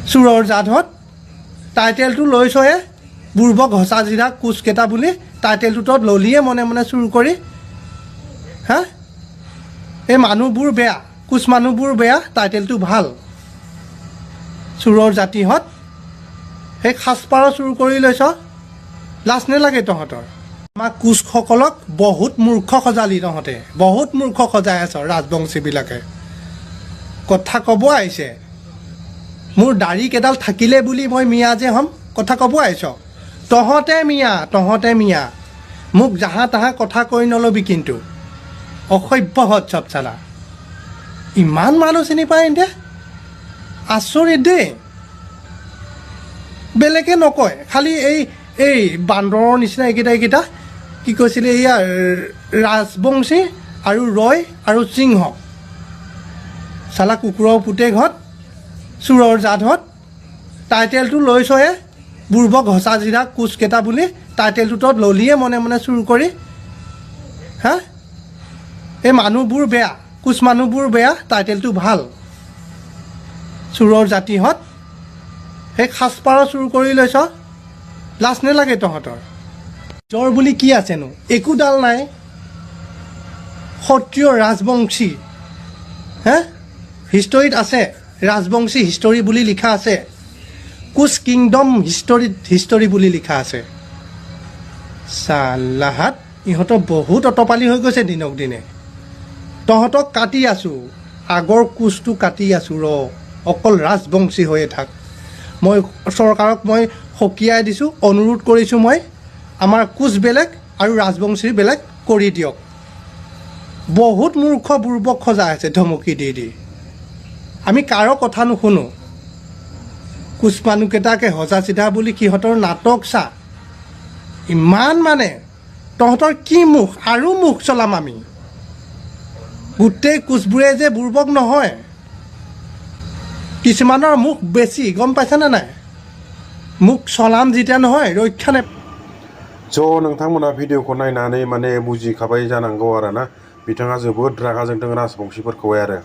চোৰৰ জাতহঁত টাইটেলটো লৈছহে বুৰ্বক হচা জিৰা কোচকেইটা বুলি টাইটেলটোত ললিয়ে মনে মনে চুৰ কৰি হা এই মানুহবোৰ বেয়া কোচ মানুহবোৰ বেয়া টাইটেলটো ভাল চোৰৰ জাতিহঁত সেই সাজপাৰো চুৰ কৰি লৈছ লাজ নালাগে তহঁতৰ আমাৰ কোচসকলক বহুত মূৰ্খ সজালি তহঁতে বহুত মূৰ্খ সজাই আছ ৰাজবংশীবিলাকে কথা ক'ব আহিছে মোৰ দাড়ি কেইডাল থাকিলে বুলি মই মিয়া যে হ'ম কথা ক'ব আহিছ তহঁতে মিয়া মোক জাহা তাহা কথা কৈ নলবি কিন্তু অসভ্য হত চব চালা ইমান মানুহ চিনি পায় দে আচৰিত দেই বেলেগে নকয় খালি এই বান্দৰৰ নিচিনা এইকেইটা কি কৈছিলে এয়া ৰাজবংশী আৰু ৰয় আৰু সিংহ চালা কুকুৰৰ পুতেকহঁত চোৰৰ জাতহঁত টাইটেলটো লৈছহে বুৰ্বক হচা জিৰা কোচকেইটা বুলি টাইটেলটোত ললিয়ে মনে মনে চুৰ কৰি হা এই মানুহবোৰ বেয়া কোচ মানুহবোৰ বেয়া টাইটেলটো ভাল চোৰৰ জাতিহঁত সেই সাজপাৰো চুৰ কৰি লৈছ লাজ নালাগে তহঁতৰ জ্বৰ বুলি কি আছেনো একোডাল নাই ক্ষত্ৰিয় ৰাজবংশী হে হিষ্টৰীত আছে ৰাজবংশী হিষ্টৰী বুলি লিখা আছে কোচ কিংডম হিষ্টৰী বুলি লিখা আছে চাল্লাহাত ইহঁতৰ বহুত অটপালি হৈ গৈছে দিনক দিনে তহঁতক কাটি আছোঁ আগৰ কোচটো কাটি আছোঁ অকল ৰাজবংশী হৈয়ে থাক মই চৰকাৰক মই সকীয়াই দিছোঁ অনুৰোধ কৰিছোঁ মই আমাৰ কোচ বেলেগ আৰু ৰাজবংশী বেলেগ কৰি দিয়ক বহুত মূৰ্খ বুৰ্বক সজাই আছে ধমকি দি আমি কাৰো কথা নুশুনো কোচ মানুহকেইটাকে সজা চিধা বুলি সিহঁতৰ নাটক চা ইমান মানে তহঁতৰ কি মুখ আৰু মুখ চলাম আমি গোটেই কোচবোৰে যে বুৰ্বক নহয় কিছুমানৰ মুখ বেছি গম পাইছানে নাই মুখ চলাম যেতিয়া নহয় ৰক্ষা নে ज' नोंथांमोना भिडिअखौ नायनानै माने बुजिखाबाय जानांगौ आरोना बिथाङा जोबोद रागा जोंदों राजबंशीफोरखौहाय आरो